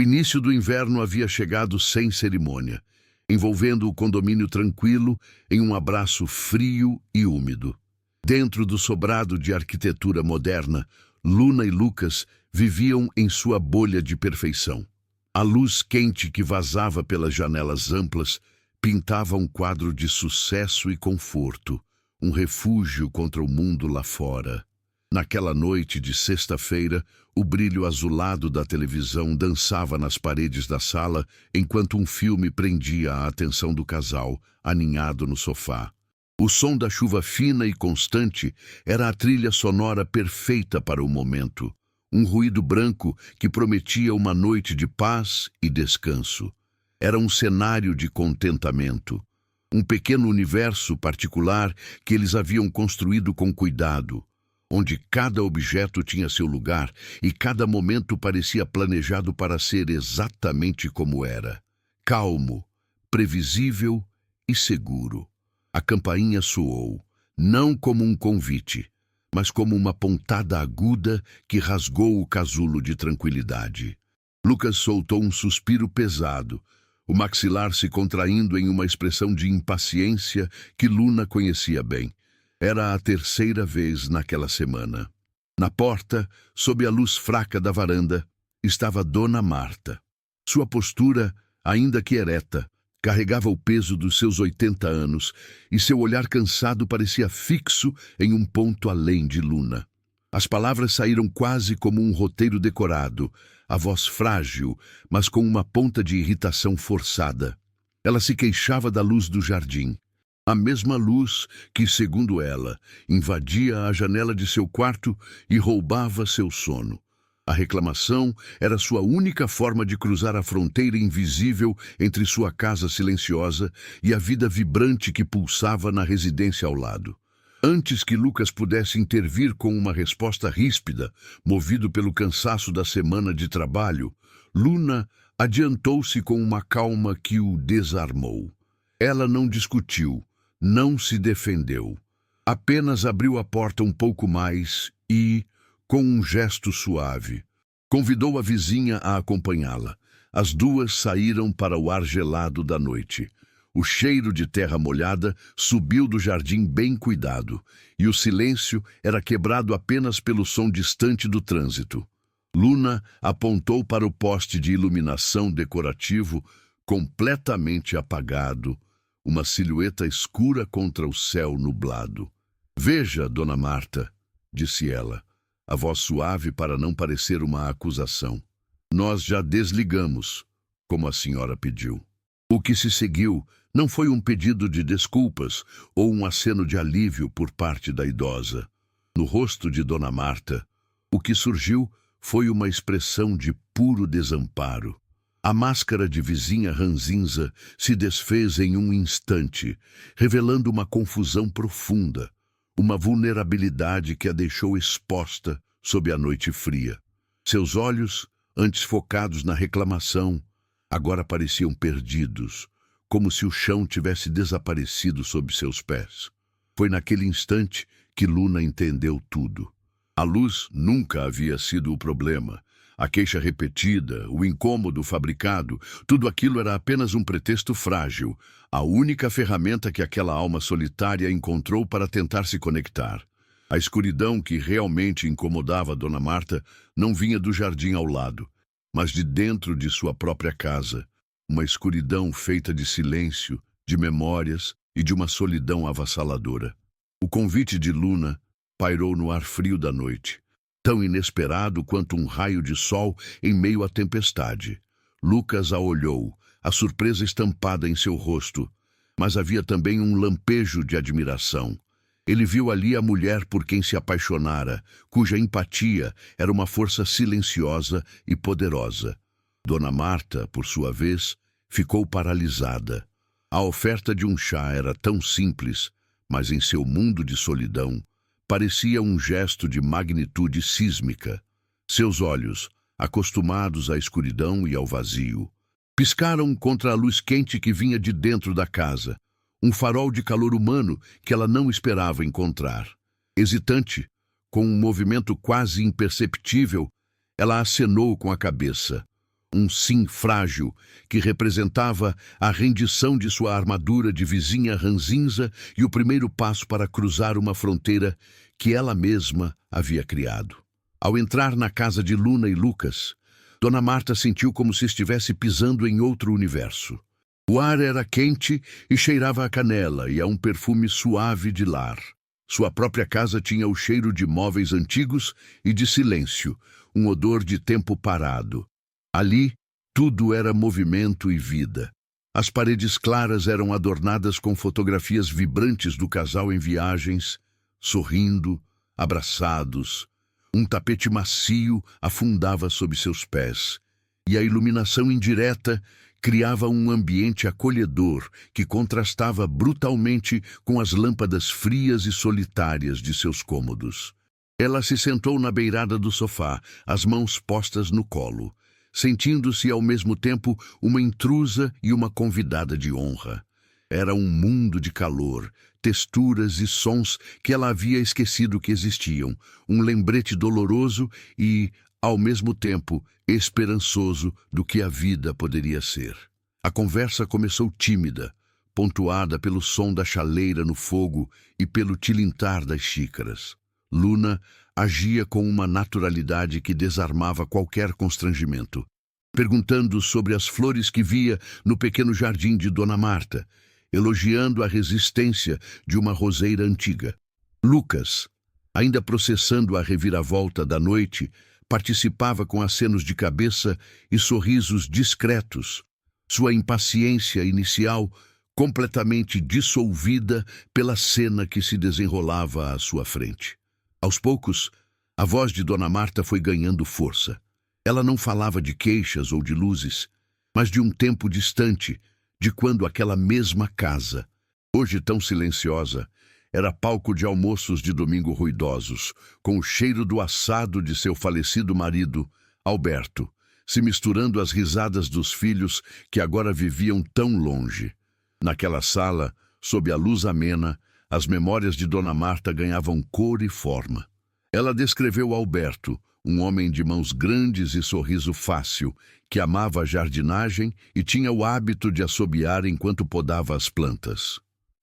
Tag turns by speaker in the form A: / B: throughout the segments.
A: início do inverno havia chegado sem cerimônia, envolvendo o condomínio tranquilo em um abraço frio e úmido. Dentro do sobrado de arquitetura moderna, Luna e Lucas viviam em sua bolha de perfeição. A luz quente que vazava pelas janelas amplas pintava um quadro de sucesso e conforto, um refúgio contra o mundo lá fora. Naquela noite de sexta-feira, o brilho azulado da televisão dançava nas paredes da sala enquanto um filme prendia a atenção do casal, aninhado no sofá. O som da chuva fina e constante era a trilha sonora perfeita para o momento, um ruído branco que prometia uma noite de paz e descanso. Era um cenário de contentamento, um pequeno universo particular que eles haviam construído com cuidado, onde cada objeto tinha seu lugar e cada momento parecia planejado para ser exatamente como era. Calmo, previsível e seguro. A campainha soou, não como um convite, mas como uma pontada aguda que rasgou o casulo de tranquilidade. Lucas soltou um suspiro pesado, o maxilar se contraindo em uma expressão de impaciência que Luna conhecia bem. Era a terceira vez naquela semana. Na porta, sob a luz fraca da varanda, estava Dona Marta. Sua postura, ainda que ereta, carregava o peso dos seus 80 anos e seu olhar cansado parecia fixo em um ponto além de Luna. As palavras saíram quase como um roteiro decorado, a voz frágil, mas com uma ponta de irritação forçada. Ela se queixava da luz do jardim. A mesma luz que, segundo ela, invadia a janela de seu quarto e roubava seu sono. A reclamação era sua única forma de cruzar a fronteira invisível entre sua casa silenciosa e a vida vibrante que pulsava na residência ao lado. Antes que Lucas pudesse intervir com uma resposta ríspida, movido pelo cansaço da semana de trabalho, Luna adiantou-se com uma calma que o desarmou. Ela não discutiu, não se defendeu. Apenas abriu a porta um pouco mais e, com um gesto suave, convidou a vizinha a acompanhá-la. As duas saíram para o ar gelado da noite. O cheiro de terra molhada subiu do jardim bem cuidado, e o silêncio era quebrado apenas pelo som distante do trânsito. Luna apontou para o poste de iluminação decorativo completamente apagado, uma silhueta escura contra o céu nublado. "Veja, Dona Marta", disse ela, a voz suave para não parecer uma acusação. "Nós já desligamos, como a senhora pediu." O que se seguiu não foi um pedido de desculpas ou um aceno de alívio por parte da idosa. No rosto de Dona Marta, o que surgiu foi uma expressão de puro desamparo. A máscara de vizinha ranzinza se desfez em um instante, revelando uma confusão profunda, uma vulnerabilidade que a deixou exposta sob a noite fria. Seus olhos, antes focados na reclamação, agora pareciam perdidos, como se o chão tivesse desaparecido sob seus pés. Foi naquele instante que Luna entendeu tudo. A luz nunca havia sido o problema. A queixa repetida, o incômodo fabricado, tudo aquilo era apenas um pretexto frágil, a única ferramenta que aquela alma solitária encontrou para tentar se conectar. A escuridão que realmente incomodava Dona Marta não vinha do jardim ao lado, mas de dentro de sua própria casa, uma escuridão feita de silêncio, de memórias e de uma solidão avassaladora. O convite de Luna pairou no ar frio da noite, tão inesperado quanto um raio de sol em meio à tempestade. Lucas a olhou, a surpresa estampada em seu rosto, mas havia também um lampejo de admiração. Ele viu ali a mulher por quem se apaixonara, cuja empatia era uma força silenciosa e poderosa. Dona Marta, por sua vez, ficou paralisada. A oferta de um chá era tão simples, mas em seu mundo de solidão, parecia um gesto de magnitude sísmica. Seus olhos, acostumados à escuridão e ao vazio, piscaram contra a luz quente que vinha de dentro da casa, um farol de calor humano que ela não esperava encontrar. Hesitante, com um movimento quase imperceptível, ela acenou com a cabeça. um sim frágil que representava a rendição de sua armadura de vizinha ranzinza e o primeiro passo para cruzar uma fronteira que ela mesma havia criado. Ao entrar na casa de Luna e Lucas, Dona Marta sentiu como se estivesse pisando em outro universo. O ar era quente e cheirava a canela e a um perfume suave de lar. Sua própria casa tinha o cheiro de móveis antigos e de silêncio, um odor de tempo parado. Ali, tudo era movimento e vida. As paredes claras eram adornadas com fotografias vibrantes do casal em viagens, sorrindo, abraçados. Um tapete macio afundava sob seus pés, e a iluminação indireta criava um ambiente acolhedor que contrastava brutalmente com as lâmpadas frias e solitárias de seus cômodos. Ela se sentou na beirada do sofá, as mãos postas no colo, sentindo-se ao mesmo tempo uma intrusa e uma convidada de honra. Era um mundo de calor, texturas e sons que ela havia esquecido que existiam, um lembrete doloroso e, ao mesmo tempo, esperançoso do que a vida poderia ser. A conversa começou tímida, pontuada pelo som da chaleira no fogo e pelo tilintar das xícaras. Luna agia com uma naturalidade que desarmava qualquer constrangimento, perguntando sobre as flores que via no pequeno jardim de Dona Marta, elogiando a resistência de uma roseira antiga. Lucas, ainda processando a reviravolta da noite, participava com acenos de cabeça e sorrisos discretos, sua impaciência inicial completamente dissolvida pela cena que se desenrolava à sua frente. Aos poucos, a voz de Dona Marta foi ganhando força. Ela não falava de queixas ou de luzes, mas de um tempo distante, de quando aquela mesma casa, hoje tão silenciosa, era palco de almoços de domingo ruidosos, com o cheiro do assado de seu falecido marido, Alberto, se misturando às risadas dos filhos que agora viviam tão longe. Naquela sala, sob a luz amena, as memórias de Dona Marta ganhavam cor e forma. Ela descreveu Alberto, um homem de mãos grandes e sorriso fácil, que amava a jardinagem e tinha o hábito de assobiar enquanto podava as plantas.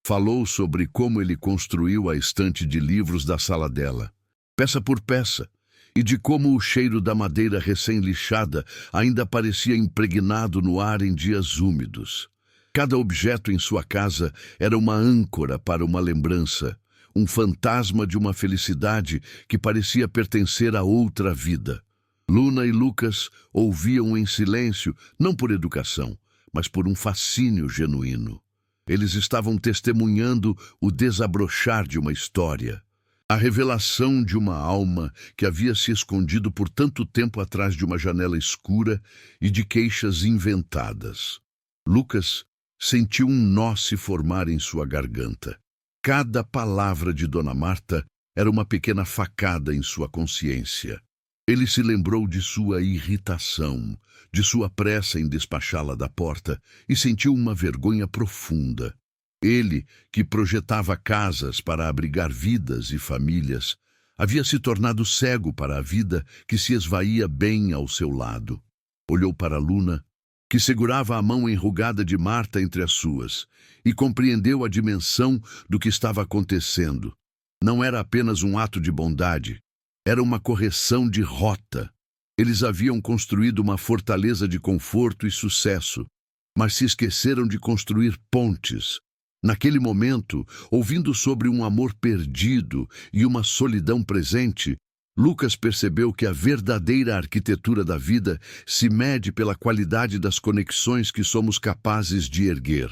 A: Falou sobre como ele construiu a estante de livros da sala dela, peça por peça, e de como o cheiro da madeira recém-lixada ainda parecia impregnado no ar em dias úmidos. Cada objeto em sua casa era uma âncora para uma lembrança, um fantasma de uma felicidade que parecia pertencer a outra vida. Luna e Lucas ouviam em silêncio, não por educação, mas por um fascínio genuíno. Eles estavam testemunhando o desabrochar de uma história, a revelação de uma alma que havia se escondido por tanto tempo atrás de uma janela escura e de queixas inventadas. Lucas sentiu um nó se formar em sua garganta. Cada palavra de Dona Marta era uma pequena facada em sua consciência. Ele se lembrou de sua irritação, de sua pressa em despachá-la da porta e sentiu uma vergonha profunda. Ele, que projetava casas para abrigar vidas e famílias, havia se tornado cego para a vida que se esvaía bem ao seu lado. Olhou para Luna, que segurava a mão enrugada de Marta entre as suas, e compreendeu a dimensão do que estava acontecendo. Não era apenas um ato de bondade, era uma correção de rota. Eles haviam construído uma fortaleza de conforto e sucesso, mas se esqueceram de construir pontes. Naquele momento, ouvindo sobre um amor perdido e uma solidão presente, Lucas percebeu que a verdadeira arquitetura da vida se mede pela qualidade das conexões que somos capazes de erguer.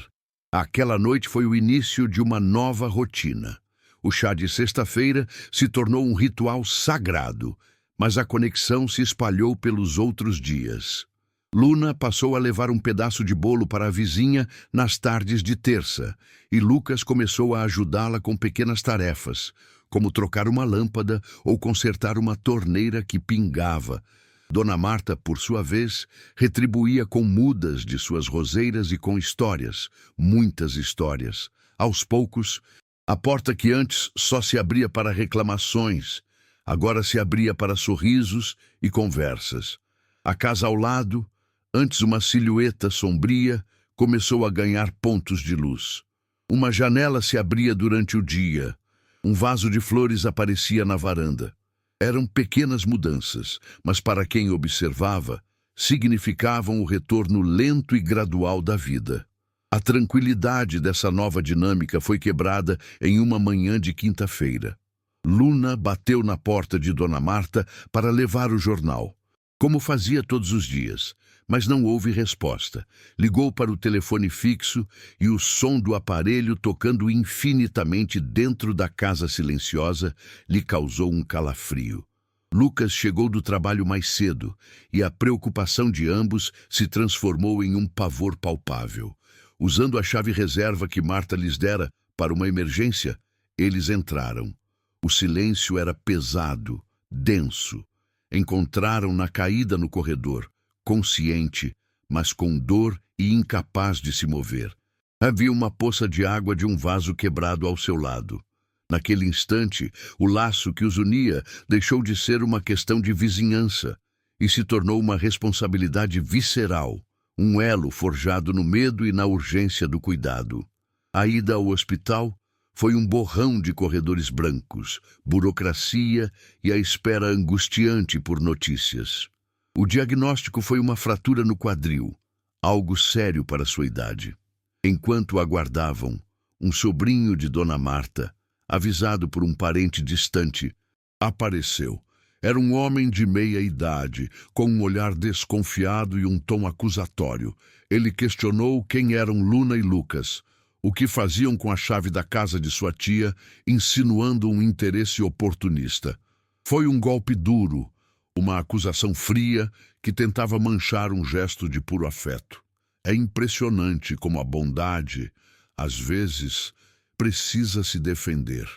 A: Aquela noite foi o início de uma nova rotina. O chá de sexta-feira se tornou um ritual sagrado, mas a conexão se espalhou pelos outros dias. Luna passou a levar um pedaço de bolo para a vizinha nas tardes de terça, e Lucas começou a ajudá-la com pequenas tarefas, como trocar uma lâmpada ou consertar uma torneira que pingava. Dona Marta, por sua vez, retribuía com mudas de suas roseiras e com histórias, muitas histórias. Aos poucos, a porta que antes só se abria para reclamações, agora se abria para sorrisos e conversas. A casa ao lado, Antes uma silhueta sombria começou a ganhar pontos de luz. Uma janela se abria durante o dia. Um vaso de flores aparecia na varanda. Eram pequenas mudanças, mas para quem observava, significavam o retorno lento e gradual da vida. A tranquilidade dessa nova dinâmica foi quebrada em uma manhã de quinta-feira. Luna bateu na porta de Dona Marta para levar o jornal, como fazia todos os dias, mas não houve resposta. Ligou para o telefone fixo e o som do aparelho tocando infinitamente dentro da casa silenciosa lhe causou um calafrio. Lucas chegou do trabalho mais cedo e a preocupação de ambos se transformou em um pavor palpável. Usando a chave reserva que Marta lhes dera para uma emergência, eles entraram. O silêncio era pesado, denso. Encontraram na caída no corredor, consciente, mas com dor e incapaz de se mover. Havia uma poça de água de um vaso quebrado ao seu lado. Naquele instante, o laço que os unia deixou de ser uma questão de vizinhança e se tornou uma responsabilidade visceral, um elo forjado no medo e na urgência do cuidado. A ida ao hospital foi um borrão de corredores brancos, burocracia e a espera angustiante por notícias. O diagnóstico foi uma fratura no quadril, algo sério para sua idade. Enquanto aguardavam, um sobrinho de Dona Marta, avisado por um parente distante, apareceu. Era um homem de meia idade, com um olhar desconfiado e um tom acusatório. Ele questionou quem eram Luna e Lucas, o que faziam com a chave da casa de sua tia, insinuando um interesse oportunista. Foi um golpe duro, uma acusação fria que tentava manchar um gesto de puro afeto. É impressionante como a bondade, às vezes, precisa se defender.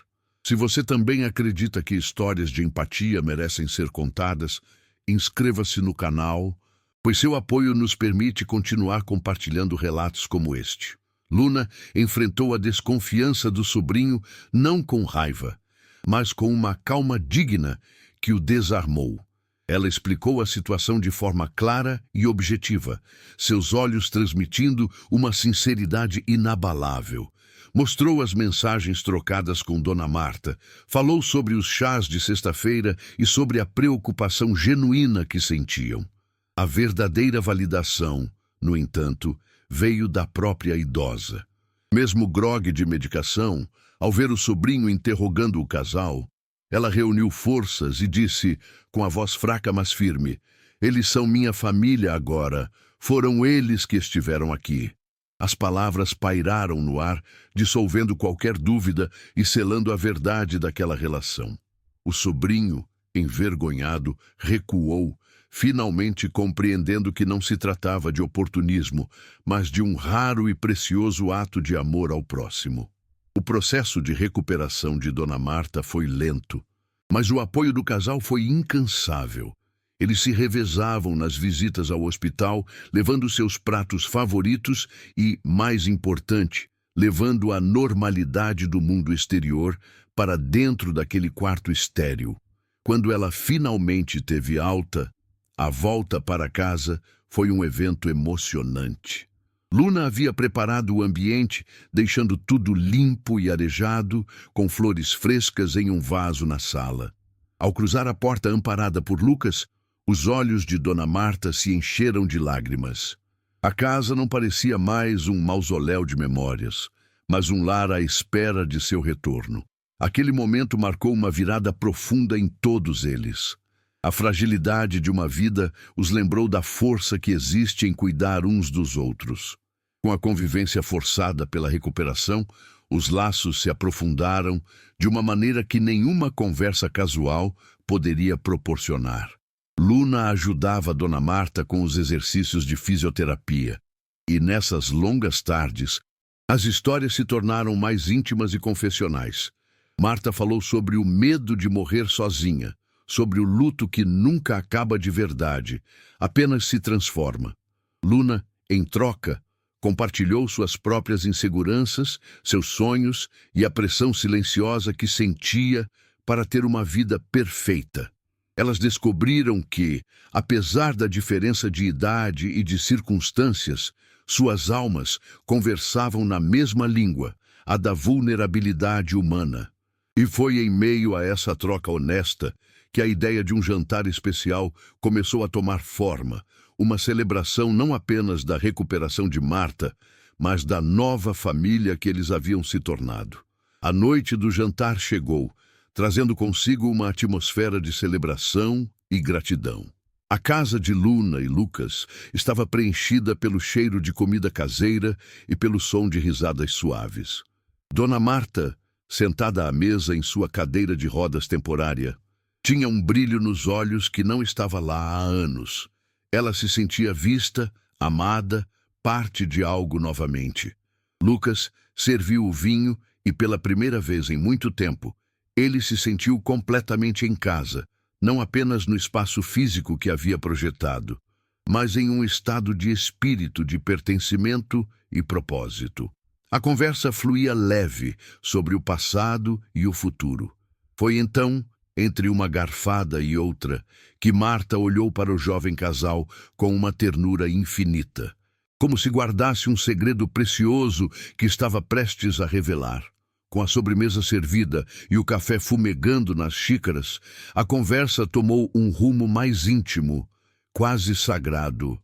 A: Se você também acredita que histórias de empatia merecem ser contadas, inscreva-se no canal, pois seu apoio nos permite continuar compartilhando relatos como este. Luna enfrentou a desconfiança do sobrinho não com raiva, mas com uma calma digna que o desarmou. Ela explicou a situação de forma clara e objetiva, seus olhos transmitindo uma sinceridade inabalável. Mostrou as mensagens trocadas com Dona Marta, falou sobre os chás de sexta-feira e sobre a preocupação genuína que sentiam. A verdadeira validação, no entanto, veio da própria idosa. Mesmo grogue de medicação, ao ver o sobrinho interrogando o casal, ela reuniu forças e disse, com a voz fraca mas firme, "Eles são minha família agora, foram eles que estiveram aqui." As palavras pairaram no ar, dissolvendo qualquer dúvida e selando a verdade daquela relação. O sobrinho, envergonhado, recuou, finalmente compreendendo que não se tratava de oportunismo, mas de um raro e precioso ato de amor ao próximo. O processo de recuperação de Dona Marta foi lento, mas o apoio do casal foi incansável. Eles se revezavam nas visitas ao hospital, levando seus pratos favoritos e, mais importante, levando a normalidade do mundo exterior para dentro daquele quarto estéril. Quando ela finalmente teve alta, a volta para casa foi um evento emocionante. Luna havia preparado o ambiente, deixando tudo limpo e arejado, com flores frescas em um vaso na sala. Ao cruzar a porta amparada por Lucas, os olhos de Dona Marta se encheram de lágrimas. A casa não parecia mais um mausoléu de memórias, mas um lar à espera de seu retorno. Aquele momento marcou uma virada profunda em todos eles. A fragilidade de uma vida os lembrou da força que existe em cuidar uns dos outros. Com a convivência forçada pela recuperação, os laços se aprofundaram de uma maneira que nenhuma conversa casual poderia proporcionar. Luna ajudava Dona Marta com os exercícios de fisioterapia, e nessas longas tardes, as histórias se tornaram mais íntimas e confessionais. Marta falou sobre o medo de morrer sozinha, sobre o luto que nunca acaba de verdade, apenas se transforma. Luna, em troca, compartilhou suas próprias inseguranças, seus sonhos e a pressão silenciosa que sentia para ter uma vida perfeita. Elas descobriram que, apesar da diferença de idade e de circunstâncias, suas almas conversavam na mesma língua, a da vulnerabilidade humana. E foi em meio a essa troca honesta que a ideia de um jantar especial começou a tomar forma, uma celebração não apenas da recuperação de Marta, mas da nova família que eles haviam se tornado. A noite do jantar chegou, trazendo consigo uma atmosfera de celebração e gratidão. A casa de Luna e Lucas estava preenchida pelo cheiro de comida caseira e pelo som de risadas suaves. Dona Marta, sentada à mesa em sua cadeira de rodas temporária, tinha um brilho nos olhos que não estava lá há anos. Ela se sentia vista, amada, parte de algo novamente. Lucas serviu o vinho e, pela primeira vez em muito tempo, ele se sentiu completamente em casa, não apenas no espaço físico que havia projetado, mas em um estado de espírito de pertencimento e propósito. A conversa fluía leve sobre o passado e o futuro. Foi então, entre uma garfada e outra, que Marta olhou para o jovem casal com uma ternura infinita, como se guardasse um segredo precioso que estava prestes a revelar. Com a sobremesa servida e o café fumegando nas xícaras, a conversa tomou um rumo mais íntimo, quase sagrado.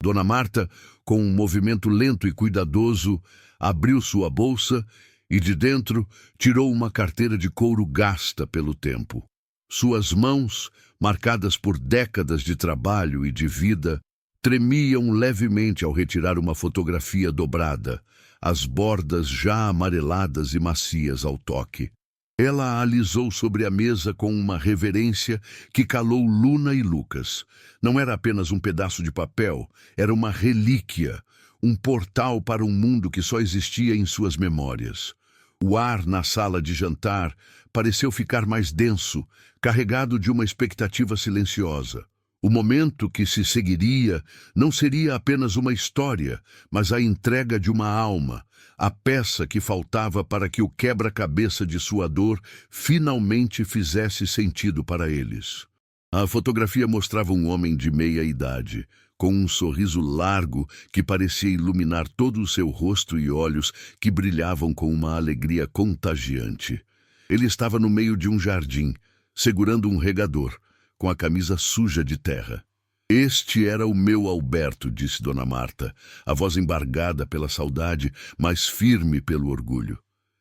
A: Dona Marta, com um movimento lento e cuidadoso, abriu sua bolsa e de dentro tirou uma carteira de couro gasta pelo tempo. Suas mãos, marcadas por décadas de trabalho e de vida, tremiam levemente ao retirar uma fotografia dobrada, as bordas já amareladas e macias ao toque. Ela a alisou sobre a mesa com uma reverência que calou Luna e Lucas. Não era apenas um pedaço de papel, era uma relíquia, um portal para um mundo que só existia em suas memórias. O ar na sala de jantar pareceu ficar mais denso, carregado de uma expectativa silenciosa. O momento que se seguiria não seria apenas uma história, mas a entrega de uma alma, a peça que faltava para que o quebra-cabeça de sua dor finalmente fizesse sentido para eles. A fotografia mostrava um homem de meia idade, com um sorriso largo que parecia iluminar todo o seu rosto e olhos que brilhavam com uma alegria contagiante. Ele estava no meio de um jardim, segurando um regador, com a camisa suja de terra. Este era o meu Alberto, disse Dona Marta, a voz embargada pela saudade, mas firme pelo orgulho.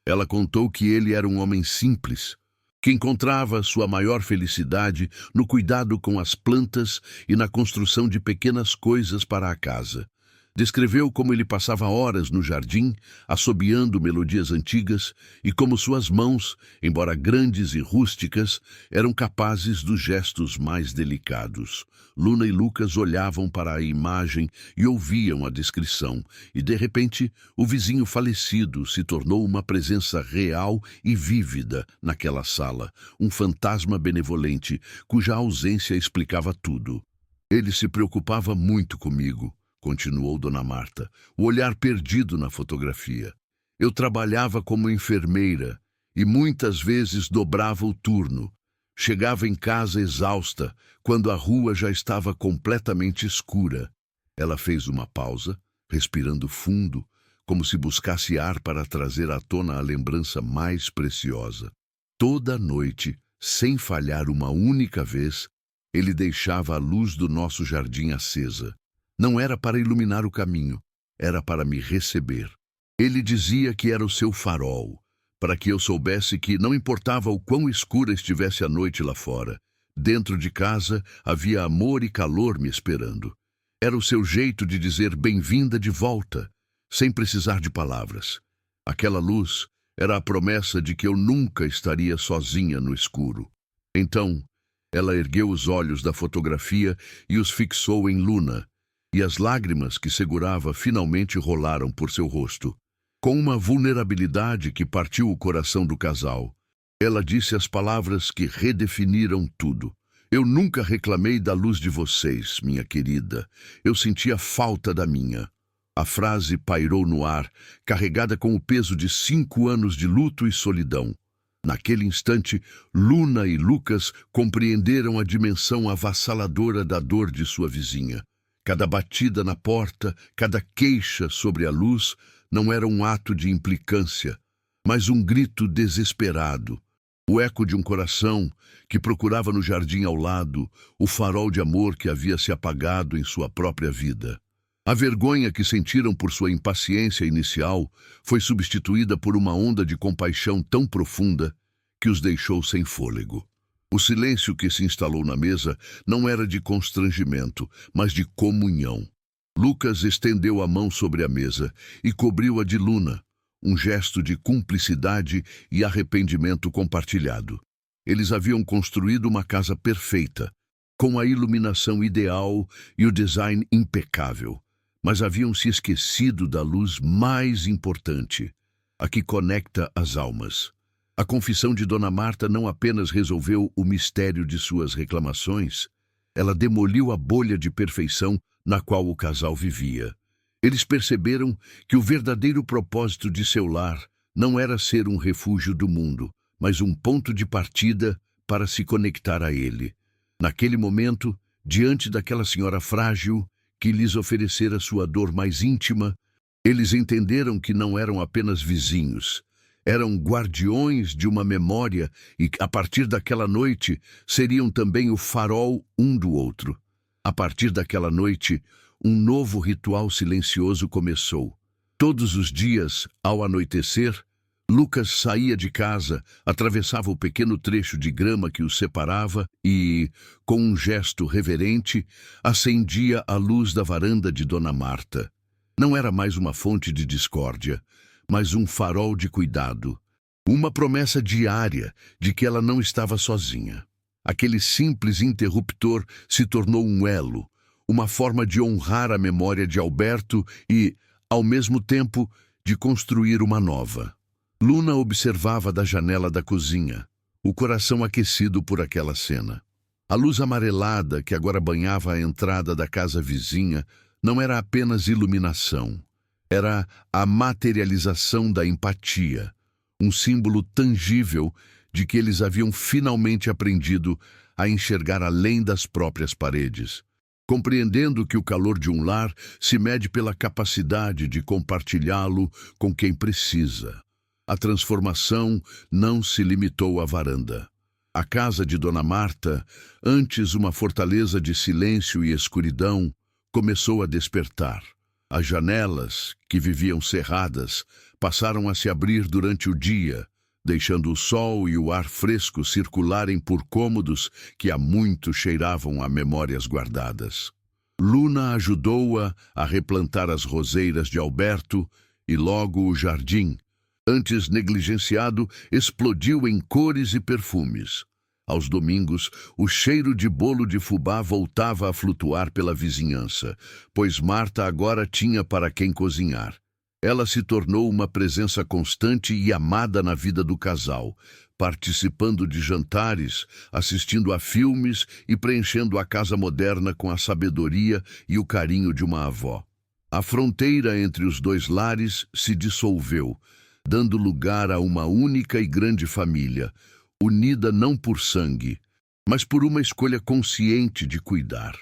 A: Ela contou que ele era um homem simples, que encontrava sua maior felicidade no cuidado com as plantas e na construção de pequenas coisas para a casa. Descreveu como ele passava horas no jardim, assobiando melodias antigas, e como suas mãos, embora grandes e rústicas, eram capazes dos gestos mais delicados. Luna e Lucas olhavam para a imagem e ouviam a descrição, e de repente o vizinho falecido se tornou uma presença real e vívida naquela sala, um fantasma benevolente, cuja ausência explicava tudo. Ele se preocupava muito comigo, continuou Dona Marta, o olhar perdido na fotografia. Eu trabalhava como enfermeira e muitas vezes dobrava o turno. Chegava em casa exausta, quando a rua já estava completamente escura. Ela fez uma pausa, respirando fundo, como se buscasse ar para trazer à tona a lembrança mais preciosa. Toda noite, sem falhar uma única vez, ele deixava a luz do nosso jardim acesa. Não era para iluminar o caminho, era para me receber. Ele dizia que era o seu farol, para que eu soubesse que não importava o quão escura estivesse a noite lá fora. Dentro de casa havia amor e calor me esperando. Era o seu jeito de dizer bem-vinda de volta, sem precisar de palavras. Aquela luz era a promessa de que eu nunca estaria sozinha no escuro. Então, ela ergueu os olhos da fotografia e os fixou em Luna, e as lágrimas que segurava finalmente rolaram por seu rosto. Com uma vulnerabilidade que partiu o coração do casal, ela disse as palavras que redefiniram tudo. Eu nunca reclamei da luz de vocês, minha querida. Eu sentia falta da minha. A frase pairou no ar, carregada com o peso de 5 anos de luto e solidão. Naquele instante, Luna e Lucas compreenderam a dimensão avassaladora da dor de sua vizinha. Cada batida na porta, cada queixa sobre a luz não era um ato de implicância, mas um grito desesperado. O eco de um coração que procurava no jardim ao lado o farol de amor que havia se apagado em sua própria vida. A vergonha que sentiram por sua impaciência inicial foi substituída por uma onda de compaixão tão profunda que os deixou sem fôlego. O silêncio que se instalou na mesa não era de constrangimento, mas de comunhão. Lucas estendeu a mão sobre a mesa e cobriu-a de Luna, um gesto de cumplicidade e arrependimento compartilhado. Eles haviam construído uma casa perfeita, com a iluminação ideal e o design impecável, mas haviam se esquecido da luz mais importante, a que conecta as almas. A confissão de Dona Marta não apenas resolveu o mistério de suas reclamações, ela demoliu a bolha de perfeição na qual o casal vivia. Eles perceberam que o verdadeiro propósito de seu lar não era ser um refúgio do mundo, mas um ponto de partida para se conectar a ele. Naquele momento, diante daquela senhora frágil que lhes oferecera sua dor mais íntima, eles entenderam que não eram apenas vizinhos, eram guardiões de uma memória e, a partir daquela noite, seriam também o farol um do outro. A partir daquela noite, um novo ritual silencioso começou. Todos os dias, ao anoitecer, Lucas saía de casa, atravessava o pequeno trecho de grama que os separava e, com um gesto reverente, acendia a luz da varanda de Dona Marta. Não era mais uma fonte de discórdia, mas um farol de cuidado, uma promessa diária de que ela não estava sozinha. Aquele simples interruptor se tornou um elo, uma forma de honrar a memória de Alberto e, ao mesmo tempo, de construir uma nova. Luna observava da janela da cozinha, o coração aquecido por aquela cena. A luz amarelada que agora banhava a entrada da casa vizinha não era apenas iluminação, era a materialização da empatia, um símbolo tangível de que eles haviam finalmente aprendido a enxergar além das próprias paredes, compreendendo que o calor de um lar se mede pela capacidade de compartilhá-lo com quem precisa. A transformação não se limitou à varanda. A casa de Dona Marta, antes uma fortaleza de silêncio e escuridão, começou a despertar. As janelas, que viviam cerradas, passaram a se abrir durante o dia, deixando o sol e o ar fresco circularem por cômodos que há muito cheiravam a memórias guardadas. Luna ajudou-a a replantar as roseiras de Alberto e logo o jardim, antes negligenciado, explodiu em cores e perfumes. Aos domingos, o cheiro de bolo de fubá voltava a flutuar pela vizinhança, pois Marta agora tinha para quem cozinhar. Ela se tornou uma presença constante e amada na vida do casal, participando de jantares, assistindo a filmes e preenchendo a casa moderna com a sabedoria e o carinho de uma avó. A fronteira entre os dois lares se dissolveu, dando lugar a uma única e grande família, unida não por sangue, mas por uma escolha consciente de cuidar.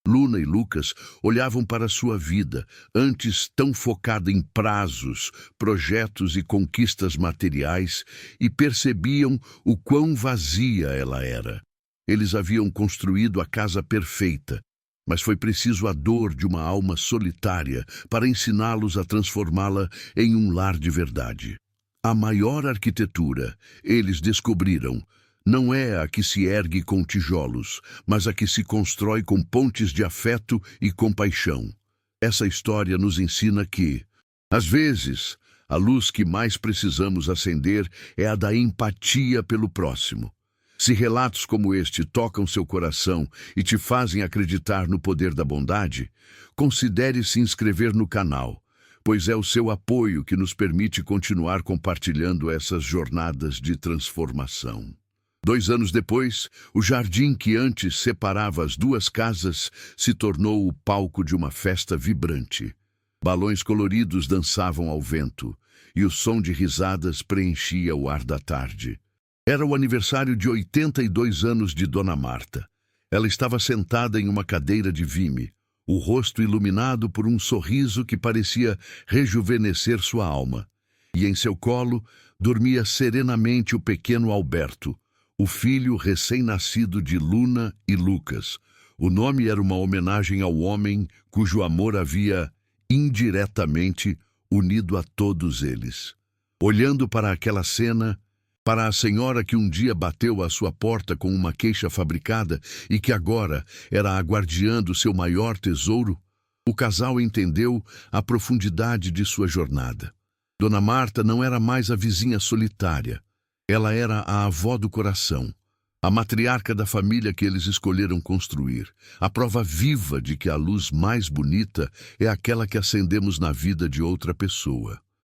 A: Luna e Lucas olhavam para sua vida, antes tão focada em prazos, projetos e conquistas materiais, e percebiam o quão vazia ela era. Eles haviam construído a casa perfeita, mas foi preciso a dor de uma alma solitária para ensiná-los a transformá-la em um lar de verdade. A maior arquitetura, eles descobriram, não é a que se ergue com tijolos, mas a que se constrói com pontes de afeto e compaixão. Essa história nos ensina que, às vezes, a luz que mais precisamos acender é a da empatia pelo próximo. Se relatos como este tocam seu coração e te fazem acreditar no poder da bondade, considere se inscrever no canal, pois é o seu apoio que nos permite continuar compartilhando essas jornadas de transformação. 2 anos depois, o jardim que antes separava as duas casas se tornou o palco de uma festa vibrante. Balões coloridos dançavam ao vento, e o som de risadas preenchia o ar da tarde. Era o aniversário de 82 anos de Dona Marta. Ela estava sentada em uma cadeira de vime, o rosto iluminado por um sorriso que parecia rejuvenescer sua alma. E em seu colo dormia serenamente o pequeno Alberto, o filho recém-nascido de Luna e Lucas. O nome era uma homenagem ao homem cujo amor havia, indiretamente, unido a todos eles. Olhando para aquela cena, para a senhora que um dia bateu à sua porta com uma queixa fabricada e que agora era a guardiã do seu maior tesouro, o casal entendeu a profundidade de sua jornada. Dona Marta não era mais a vizinha solitária. Ela era a avó do coração, a matriarca da família que eles escolheram construir, a prova viva de que a luz mais bonita é aquela que acendemos na vida de outra pessoa.